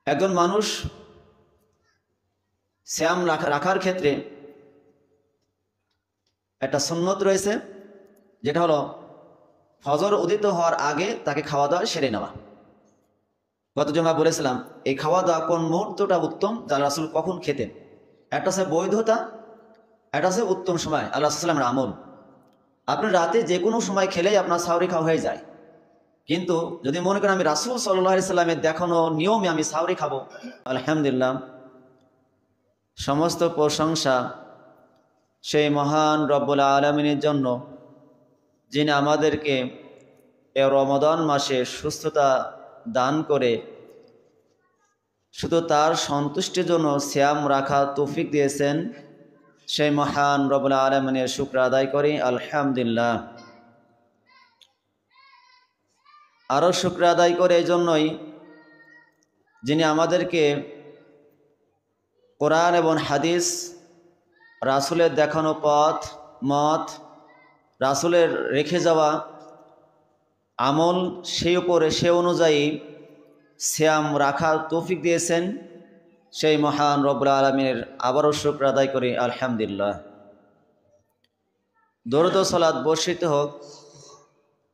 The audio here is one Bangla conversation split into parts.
একজন মানুষ সিয়াম রাখার ক্ষেত্রে একটা সুন্নত রয়েছে, যেটা হলো ফজর উদিত হওয়ার আগে তাকে খাওয়া দাওয়া সেরে নেওয়া। গত জমা বলেছিলাম এই খাওয়া দাওয়া কোন মুহূর্তটা উত্তম, যা রাসূল কখন খেতেন। একটা হচ্ছে বৈধতা, একটা হচ্ছে উত্তম সময়, আল্লাহ সাল্লামের আমল। আপনি রাতে যে কোনো সময় খেলেই আপনার সাহরি খাওয়া হয়ে যায়, কিন্তু যদি মনে করেন আমি রাসূল সাল্লাল্লাহু আলাইহি সাল্লামের দেখানো নিয়মে আমি সাহরি খাবো, আলহামদুলিল্লাহ, সমস্ত প্রশংসা সেই মহান রব্বুল আলামিনের জন্য, যিনি আমাদেরকে এ রমাদান মাসে সুস্থতা দান করে শুধু তার সন্তুষ্টির জন্য সিয়াম রাখা তৌফিক দিয়েছেন। সেই মহান রব্বুল আলামিনের শুকর আদায় করি, আলহামদুলিল্লাহ। আরও শুকর আদায় করে এই জন্যই, যিনি আমাদেরকে কোরআন এবং হাদিস, রাসূলের দেখানো পথ মত, রাসূলের রেখে যাওয়া আমল, সেই উপরে সে অনুযায়ী সিয়াম রাখার তৌফিক দিয়েছেন। সেই মহান রব্বুল আলামিনের আবারও শুকর আদায় করি, আলহামদুলিল্লাহ। দরুদ ও সালাত বর্ষিত হোক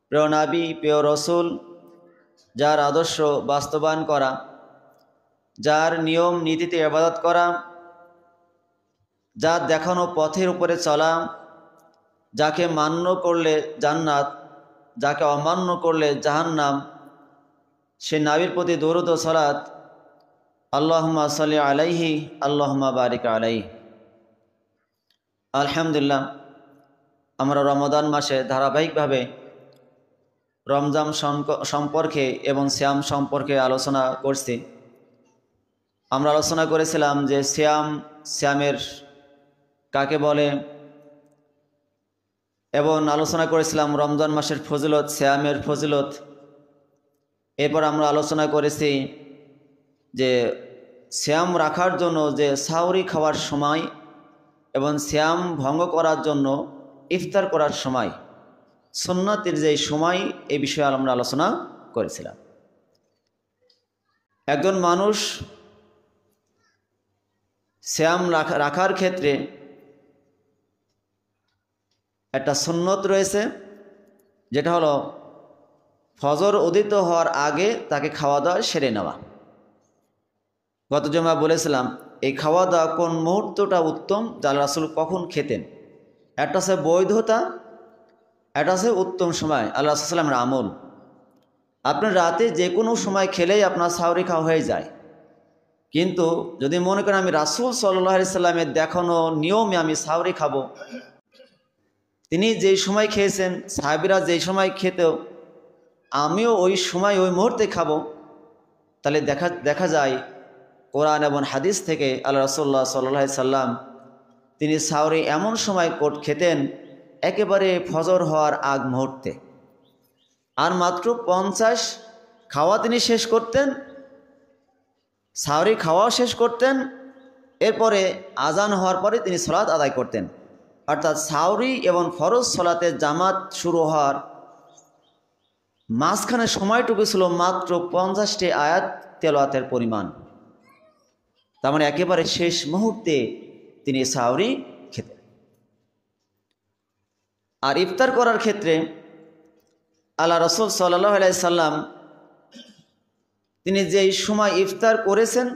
প্রিয় নবী, প্রিয় রসুল, যার আদর্শ বাস্তবায়ন করা, যার নিয়ম নীতিতে ইবাদত করা, যার দেখানো পথের উপরে চলা, যাকে মান্য করলে জান্নাত, যাকে অমান্য করলে জাহান্নাম, সে নবীর প্রতি দরুদ ও সালাত, আল্লাহুম্মা সাল্লি আলাইহি আল্লাহুম্মা বারিক আলাইহি। আলহামদুলিল্লাহ, আমরা রমাদান মাসে ধারাবাহিকভাবে রমজান সম্পর্কে এবং সিয়াম সম্পর্কে আলোচনা করছি। আমরা আলোচনা করেছিলাম যে সিয়ামের কাকে বলে, এবং আলোচনা করেছিলাম রমজান মাসের ফজিলত, সিয়ামের ফজিলত। এরপর আমরা আলোচনা করেছি যে সিয়াম রাখার জন্য যে সাহরি খাওয়ার সময় এবং সিয়াম ভঙ্গ করার জন্য ইফতার করার সময়, সুন্নতের যে সময়, এই বিষয়ে আমরা আলোচনা করেছিলাম। একজন মানুষ সিয়াম রাখার ক্ষেত্রে একটা সুন্নত রয়েছে, যেটা হলো ফজর উদিত হওয়ার আগে তাকে খাওয়া দাওয়া সেরে নেওয়া। গত জমা বলেছিলাম এই খাওয়া দাওয়া কোন মুহূর্তটা উত্তম, যা রাসূল কখন খেতেন। একটা হচ্ছে বৈধতা, একটা হচ্ছে উত্তম সময়, আল্লাহ সাল্লামের আমল। আপনি রাতে যে কোনো সময় খেলেই আপনার সাহরি খাওয়া হয়ে যায়, কিন্তু যদি মনে করেন আমি রাসূল সাল্লাল্লাহু আলাইহি সাল্লামের দেখানো নিয়মে আমি সাহরি খাবো, তিনি যেই সময় খেয়েছেন, সাহাবীরা যেই সময় খেত, আমিও ওই সময় ওই মুহূর্তে খাবো, তাহলে দেখা যায় কোরআন এবং হাদিস থেকে আল্লাহ রাসূলুল্লাহ সাল্লাল্লাহু আলাইহি সাল্লাম তিনি সাহরি এমন সময় খেতেন একেবারে ফজর হওয়ার আগ মুহূর্তে, আর মাত্র 50 খাওয়া তিনি শেষ করতেন, সাহরি খাওয়াও শেষ করতেন, এরপরে আজান হওয়ার পরে তিনি সালাত আদায় করতেন। অর্থাৎ সাহরি এবং ফরজ সালাতের জামাত শুরু হওয়ার মাঝখানে সময়টুকু ছিল মাত্র 50টি আয়াত তেলাওয়াতের পরিমাণ। তার মানে একেবারে শেষ মুহূর্তে তিনি সাহরি খেতেন। আর ইফতার করার ক্ষেত্রে আল্লাহ রাসূল সাল্লাল্লাহু আলাইহি সাল্লাম তিনি যেই সময় ইফতার করেছেন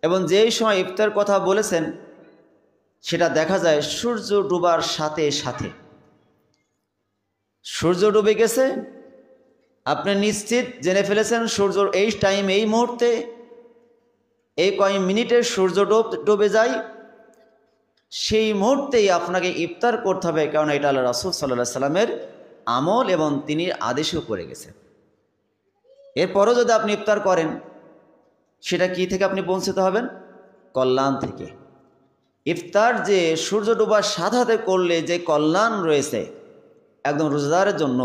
এবং যেই সময় ইফতার কথা বলেছেন, সেটা দেখা যায় সূর্য ডুবার সাথে সাথে। সূর্য ডুবে গেছে, আপনি নিশ্চিত জেনে ফেলেছেন সূর্য এই টাইম, এই মুহূর্তে, এই কয়েক মিনিটে সূর্য ডুবে যায়, সেই মুহূর্তেই আপনাকে ইফতার করতে হবে, কারণ এটা আল্লাহ রাসূল সাল্লাল্লাহু আলাইহি সাল্লামের আমল এবং তিনি আদেশও করে গেছেন। এরপরও যদি আপনি ইফতার করেন, সেটা কি থেকে আপনি বঞ্চিত হবেন? কল্যাণ থেকে। ইফতার যে সূর্য ডোবার সাথে করলে যে কল্যাণ রয়েছে একদম রোজাদারের জন্য,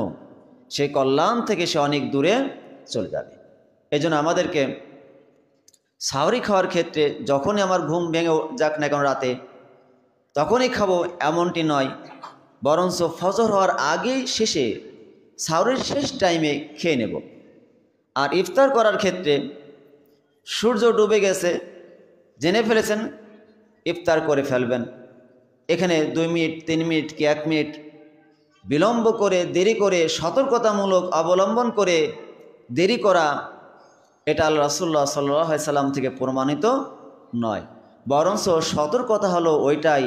সেই কল্যাণ থেকে সে অনেক দূরে চলে যাবে। এই জন্য আমাদেরকে সাহরি খাওয়ার ক্ষেত্রে যখনই আমার ঘুম ভেঙে যাক না কেন রাতে, তখনই খাবো এমনটি নয়, বরঞ্চ ফজর হওয়ার আগেই শেষে সাহরির শেষ টাইমে খেয়ে নেব। আর ইফতার করার ক্ষেত্রে সূর্য ডুবে গেছে, জেনে ফেলেছেন, ইফতার করে ফেলবেন। এখানে 2 মিনিট 3 মিনিট কি 1 মিনিট বিলম্ব করে, দেরি করে, সতর্কতামূলক অবলম্বন করে দেরি করা, এটা আল্লাহ রাসূলুল্লাহ সাল্লাল্লাহু আলাইহি সাল্লাম থেকে প্রমাণিত নয়। বরঞ্চ সতর্কতা হলো ওইটাই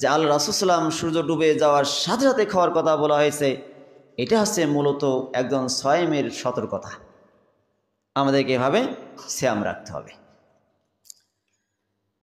যে আল্লাহ রাসূল সাল্লাম সূর্য ডুবে যাওয়ার সাথে সাথে খাওয়ার কথা বলা হয়েছে। এটা হচ্ছে মূলত একজন সায়েমের সতর্কতা। আমাদেরকে এভাবে সিয়াম রাখতে হবে।